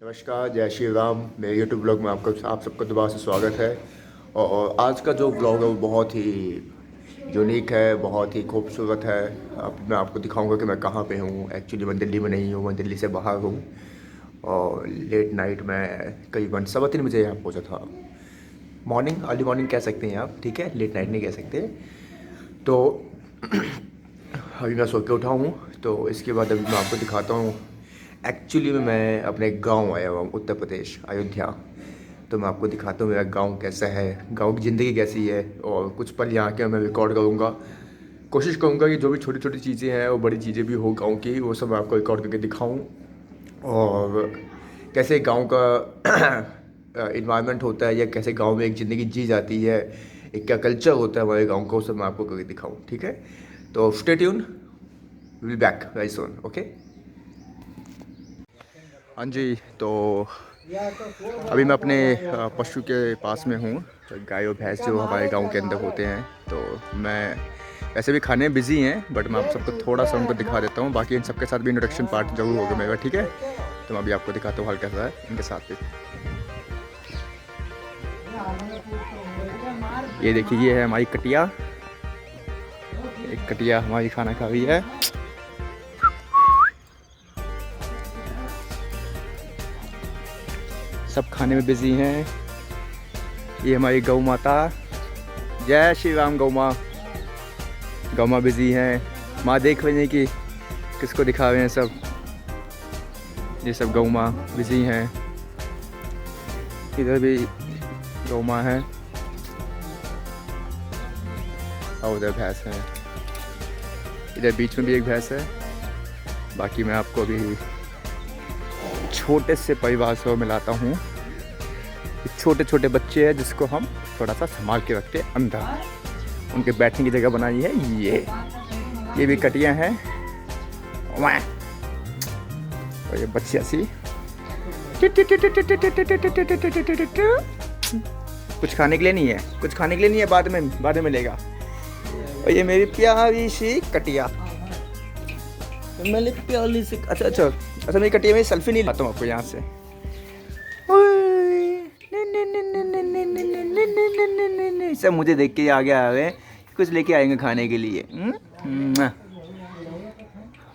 नमस्कार, जय श्री राम। मेरे यूट्यूब ब्लॉग में आप सबका दोबारा से स्वागत है। और आज का जो ब्लॉग है वो बहुत ही यूनिक है, बहुत ही खूबसूरत है। अब मैं आपको दिखाऊंगा कि मैं कहाँ पे हूँ। एक्चुअली मैं दिल्ली में नहीं हूँ, मैं दिल्ली से बाहर हूँ। और लेट नाइट में करीबन 3:15 बजे यहाँ पहुँचा था। मॉर्निंग, अर्ली मॉर्निंग कह सकते हैं आप, ठीक है, लेट नाइट नहीं कह सकते। तो अभी मैं सो के उठा हूँ, तो इसके बाद अभी मैं आपको दिखाता हूँ। एक्चुअली में मैं अपने गांव आया हुआ हूँ, उत्तर प्रदेश, अयोध्या। तो मैं आपको दिखाता हूँ मेरा गांव कैसा है, गांव की ज़िंदगी कैसी है, और कुछ पल यहाँ के मैं रिकॉर्ड करूँगा। कोशिश करूँगा कि जो भी छोटी छोटी चीज़ें हैं और बड़ी चीज़ें भी हो गांव की, वो सब मैं आपको रिकॉर्ड करके दिखाऊँ। और कैसे गांव का इन्वायरमेंट होता है, या कैसे गांव में एक ज़िंदगी जी जाती है, एक क्या कल्चर होता है हमारे गांव का, वो सब मैं आपको करके दिखाऊँ, ठीक है। तो stay tune, will back very soon, okay. हाँ जी, तो अभी मैं अपने पशु के पास में हूँ। गाय और भैंस जो हमारे गांव के अंदर होते हैं, तो मैं वैसे भी खाने में बिज़ी हैं, बट मैं आप सबको थोड़ा सा उनको दिखा देता हूँ। बाकी इन सबके साथ भी इंट्रोडक्शन पार्ट जरूर होगा मेरा, ठीक है। तो मैं अभी आपको दिखाता हूँ हल्का सा इनके साथ भी। ये देखिए, ये है हमारी कटिया। एक कटिया हमारी खाना खा रही है। सब खाने में बिजी हैं। ये हमारी गौ माता, जय श्री राम। गौ माँ बिजी हैं। माँ देख रही हैं कि किसको दिखा रहे हैं सब। ये सब गौ माँ बिजी हैं। इधर भी गौ माँ है और उधर भैंस है। इधर बीच में भी एक भैंस है। बाकी मैं आपको अभी छोटे से परिवार से मिलाता हूँ। छोटे छोटे बच्चे हैं जिसको हम थोड़ा सा संभाल के रखते हैं अंदर। उनके बैठने की जगह बनाई है। ये भी कटियाँ हैं। और ये बच्चियाँ सी कुछ खाने के लिए नहीं है, कुछ खाने के लिए नहीं है, बाद में मिलेगा। और ये मेरी प्यारी सी कटिया, मेरी प्यारी सी। अच्छा मेरी कटिया में सेल्फी नहीं लाता हूँ आपको यहाँ से। सब मुझे देख के आगे आ गए, कुछ लेके आएंगे खाने के लिए।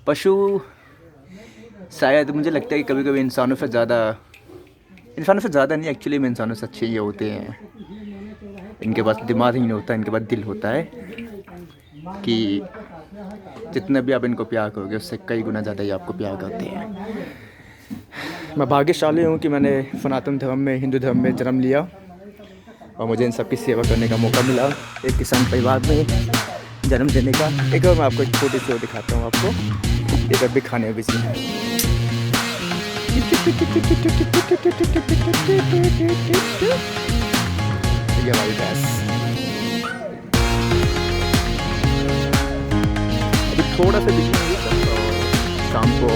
पशु शायद मुझे लगता है कि कभी कभी इंसानों से ज़्यादा नहीं, एक्चुअली में इंसानों से अच्छे ये होते हैं। इनके पास दिमाग ही नहीं होता, इनके पास दिल होता है। कि जितना भी आप इनको प्यार करोगे उससे कई गुना ज़्यादा ही आपको प्यार करते हैं। मैं भाग्यशाली हूँ कि मैंने सनातन धर्म में, हिंदू धर्म में जन्म लिया और मुझे इन सब की सेवा करने का मौका मिला, एक किसान परिवार में जन्म देने का। एक बार मैं आपको एक छोटी सी दिखाता हूँ आपको। ये सब भी खाने में बिजी है। ये हमारी भैंस अभी थोड़ा सा बिजी होगी, तो शाम को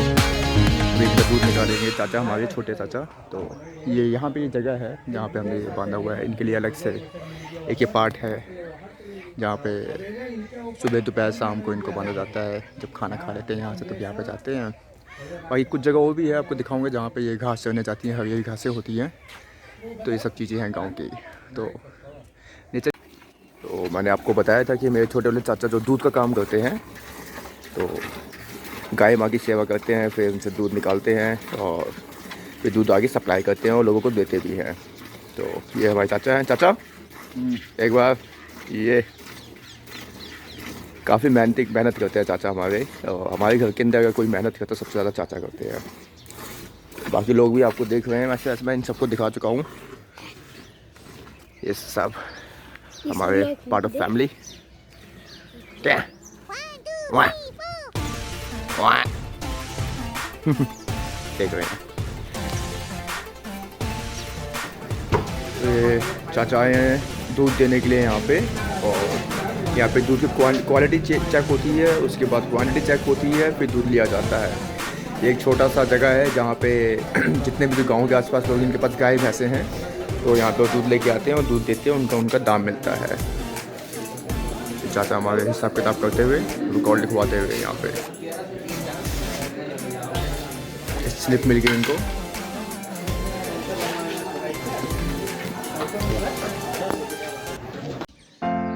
दूध निकालेंगे चाचा, हमारे छोटे चाचा। तो ये यहाँ पे ये जगह है जहाँ पे हमने बांधा हुआ है इनके लिए अलग से। एक ये पार्ट है जहाँ पे सुबह दोपहर शाम को इनको बांधा जाता है। जब खाना खा लेते हैं यहाँ से, तब यहाँ पे जाते हैं। बाकी कुछ जगह वो भी है, आपको दिखाऊंगा, जहाँ पे ये घास चरने जाती हैं, हरी घासें होती हैं। तो ये सब चीज़ें हैं गाँव की। तो नीचे तो मैंने आपको बताया था कि मेरे छोटे वाले चाचा जो दूध का काम करते हैं, तो गाय माँ की सेवा करते हैं, फिर उनसे दूध निकालते हैं और फिर दूध आगे सप्लाई करते हैं और लोगों को देते भी हैं। तो ये हमारे चाचा हैं। चाचा एक बार, ये काफ़ी मेहनत करते हैं चाचा हमारे। और हमारे घर के अंदर अगर कोई मेहनत करता है सबसे ज़्यादा चाचा करते हैं। बाकी लोग भी आपको देख रहे हैं, वैसे मैं इन सबको दिखा चुका हूँ। ये सब हमारे पार्ट ऑफ फैमिली। क्या देख रहे हैं। तो चाचा आए हैं दूध देने के लिए यहाँ पे। और यहाँ पे दूध की क्वालिटी चेक होती है, उसके बाद क्वांटिटी चेक होती है, फिर दूध लिया जाता है। ये एक छोटा सा जगह है जहाँ पे जितने भी गांव के आसपास लोग जिनके पास गाय भैंसे हैं, तो यहाँ पे दूध लेके आते हैं और दूध देते हैं, उनका दाम मिलता है। चाचा हमारे हिसाब किताब करते हुए, रिकॉर्ड लिखवाते हुए यहाँ पे स्लिप मिल गई इनको।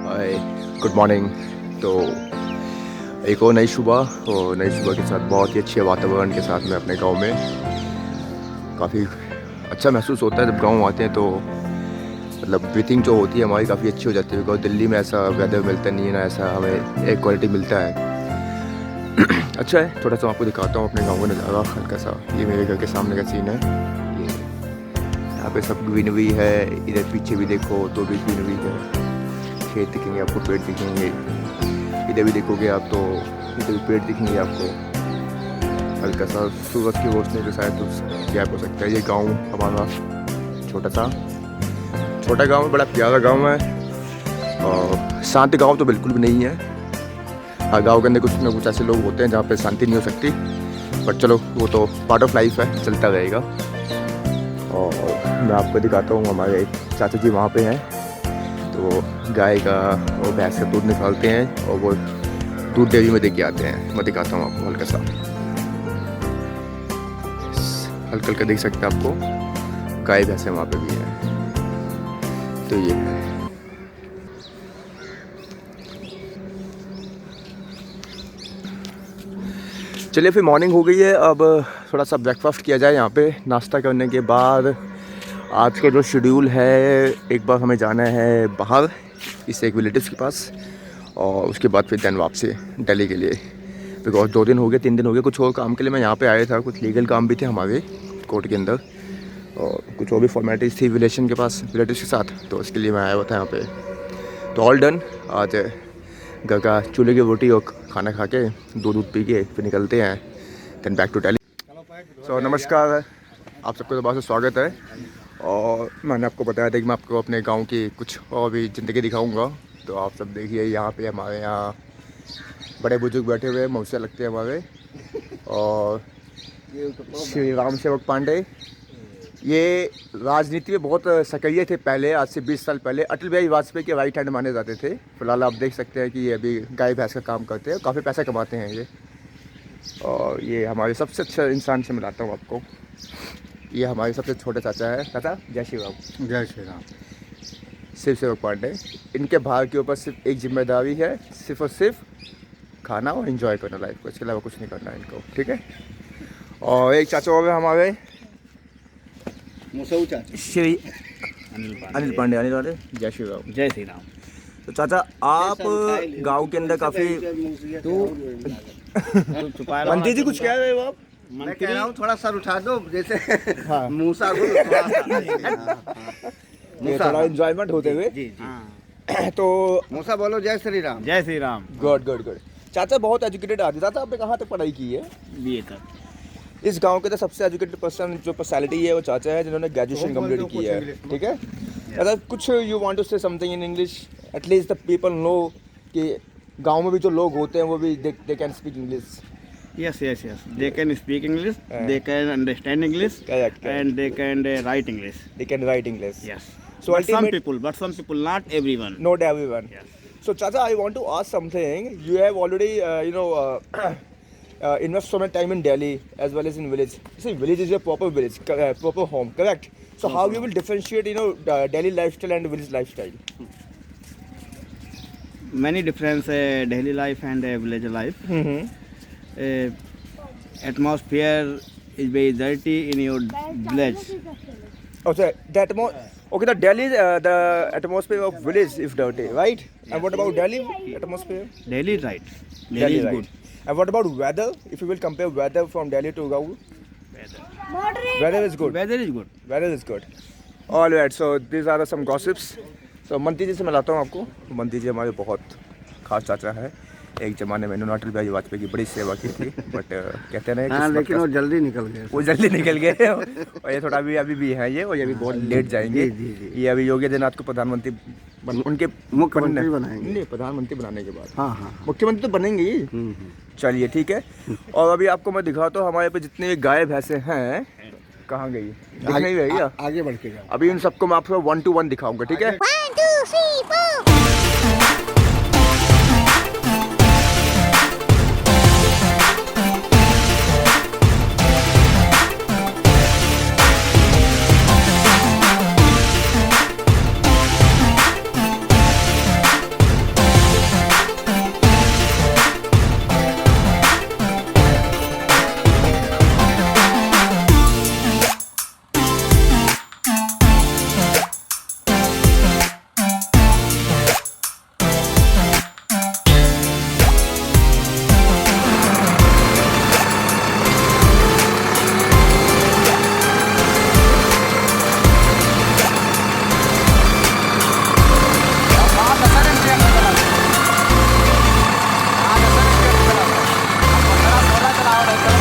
हाय, गुड मॉर्निंग। तो एक और नई सुबह, और नई सुबह के साथ बहुत ही अच्छे वातावरण के साथ में अपने गांव में काफ़ी अच्छा महसूस होता है। जब गांव आते हैं तो मतलब ब्रीथिंग जो होती है हमारी काफ़ी अच्छी हो जाती है, बिकॉज दिल्ली में ऐसा वेदर मिलता नहीं है ना, ऐसा हमें एक क्वालिटी मिलता है। अच्छा है। थोड़ा सा आपको दिखाता हूँ अपने गांव का नज़ारा हल्का सा। ये मेरे घर के सामने का सीन है। ये यहाँ पे सब ग्रीनरी है, इधर पीछे भी देखो तो भी ग्रीनरी है, खेत दिखेंगे आपको, पेड़ दिखेंगे। इधर भी देखोगे आप तो इधर भी पेड़ दिखेंगे आपको। हल्का सा सूरज की रोशनी के साथ तो गैप हो सकता है। ये गांव हमारा छोटा गांव है, बड़ा प्यारा गांव है, और शांत गांव तो बिल्कुल भी नहीं है। हर गांव के अंदर कुछ ना कुछ ऐसे लोग होते हैं जहाँ पे शांति नहीं हो सकती, बट चलो वो तो पार्ट ऑफ लाइफ है, चलता रहेगा। और मैं आपको दिखाता हूँ, हमारे चाचा जी वहाँ पे हैं, तो गाय का और भैंस का दूध निकालते हैं और वो दूध डेयरी में दे के आते हैं। मैं दिखाता हूँ आपको हल्का सा, हल्का देख सकते हैं आपको, गाय भैंसे वहाँ पे भी है। तो ये है। चलिए फिर मॉर्निंग हो गई है, अब थोड़ा सा ब्रेकफास्ट किया जाए यहाँ पे। नाश्ता करने के बाद आज का जो शेड्यूल है, एक बार हमें जाना है बाहर इस एक रिलेटिव्स के पास, और उसके बाद फिर देन वापसी दिल्ली के लिए। बिकॉज 2 दिन हो गए, 3 दिन हो गए, कुछ और काम के लिए मैं यहाँ पे आया था। कुछ लीगल काम भी थे हमारे कोर्ट के अंदर, और कुछ और भी फॉर्मेलिटीज़ थी रिलेशन के पास, रिलेटिव्स के साथ, तो उसके लिए मैं आया हुआ था यहाँ पे। तो ऑल डन। आज घर का चूल्हे की रोटी और खाना खा के दूध पी के फिर निकलते हैं, देन बैक टू दिल्ली। सो नमस्कार, आप सबको दोबारा से स्वागत है। और मैंने आपको बताया था कि मैं आपको अपने गांव की कुछ और भी ज़िंदगी दिखाऊंगा। तो आप सब देखिए, यहाँ पे हमारे यहाँ बड़े बुजुर्ग बैठे हुए हैं, मौसे लगते हैं हमारे, और श्री राम सेवक पांडे। ये राजनीति में बहुत सक्रिय थे पहले, आज से 20 साल पहले अटल बिहारी वाजपेयी के राइट हैंड माने जाते थे। फिलहाल आप देख सकते हैं कि ये अभी गाय भैंस का काम करते हैं, काफ़ी पैसा कमाते हैं ये। और ये हमारे सबसे अच्छा इंसान से मिलाता हूँ आपको, ये हमारे सबसे छोटे चाचा है। चाचा जय श्री राम। जय श्री राम। शिव सेवक पांडे। इनके भाग के ऊपर सिर्फ एक जिम्मेदारी है, सिर्फ और सिर्फ खाना और इन्जॉय करना लाइफ को, इसके अलावा कुछ नहीं करना है इनको, ठीक है। और एक चाचा और हमारे श्री अनिल पांडे। अनिल पांडे जय श्री राम। जय श्री राम। तो चाचा आप गांव के अंदर काफ़ी मंत्री जी कुछ कह रहे हो आप? मैं कह रहा हूँ थोड़ा सर उठा दो, जैसे हाँ। मूसा को थोड़ा एंजॉयमेंट होते हुए। जी जी। तो मूसा बोलो जय श्री राम। जय Shri Ram. Good good good. चाचा बहुत एजुकेटेड आदमी। चाचा आपने कहाँ तक पढ़ाई की है? बीए तक। इस गांव के तो सबसे एजुकेटेड पर्सन जो पर्सनालिटी है वो चाचा है, जिन्होंने ग्रेजुएशन कंप्लीट की है, ठीक है। अगर कुछ you want to say something in English, at least the people know कि गांव में भी जो लोग होते हैं वो भी they can speak English. Yes. They can speak English. They can understand English. Correct. And they can write English. They can write English. Yes. So but some people, not everyone. Not everyone. Yes. So Chacha, I want to ask something. You have already, invest so much time in Delhi as well as in village. See, village is your proper village, proper home, correct? So how you will differentiate, Delhi lifestyle and village lifestyle? Many difference daily life and village life. Mm-hmm. Atmosphere is very dirty in your village. Okay, the Delhi, the atmosphere of village is dirty, right? Yes. And what about Delhi atmosphere? Delhi is right. Delhi is right. good. And what about weather? If you will compare weather from Delhi to Gaur, weather is good. Weather is good. Weather is good. All right, so these are some gossips. So मंत्री जी से मिलाता हूँ आपको। मंत्री जी हमारे बहुत खास चाचा है। एक ज़माने में उन्होंने अटल बिहारी वाजपेयी की बड़ी सेवा की थी, बट कहते हैं हाँ, लेकिन वो जल्दी निकल गए। वो जल्दी निकल गए, और ये थोड़ा अभी भी है ये, और ये भी बहुत लेट जाएंगे। जी। ये अभी योगी आदित्यनाथ को प्रधानमंत्री उनके मुख्यमंत्री बनाएंगे। नहीं, प्रधानमंत्री बनाने के बाद। हाँ। मुख्यमंत्री तो बनेंगे ही। चलिए ठीक है। और अभी आपको मैं दिखाता हूँ हमारे पे जितने भी गाय भैंसे हैं, कहाँ गई दिख नहीं रही है। आगे बढ़ के जाओ। अभी उन सबको मैं आपको 1 to 1 दिखाऊंगा, ठीक है। 1 2 3 4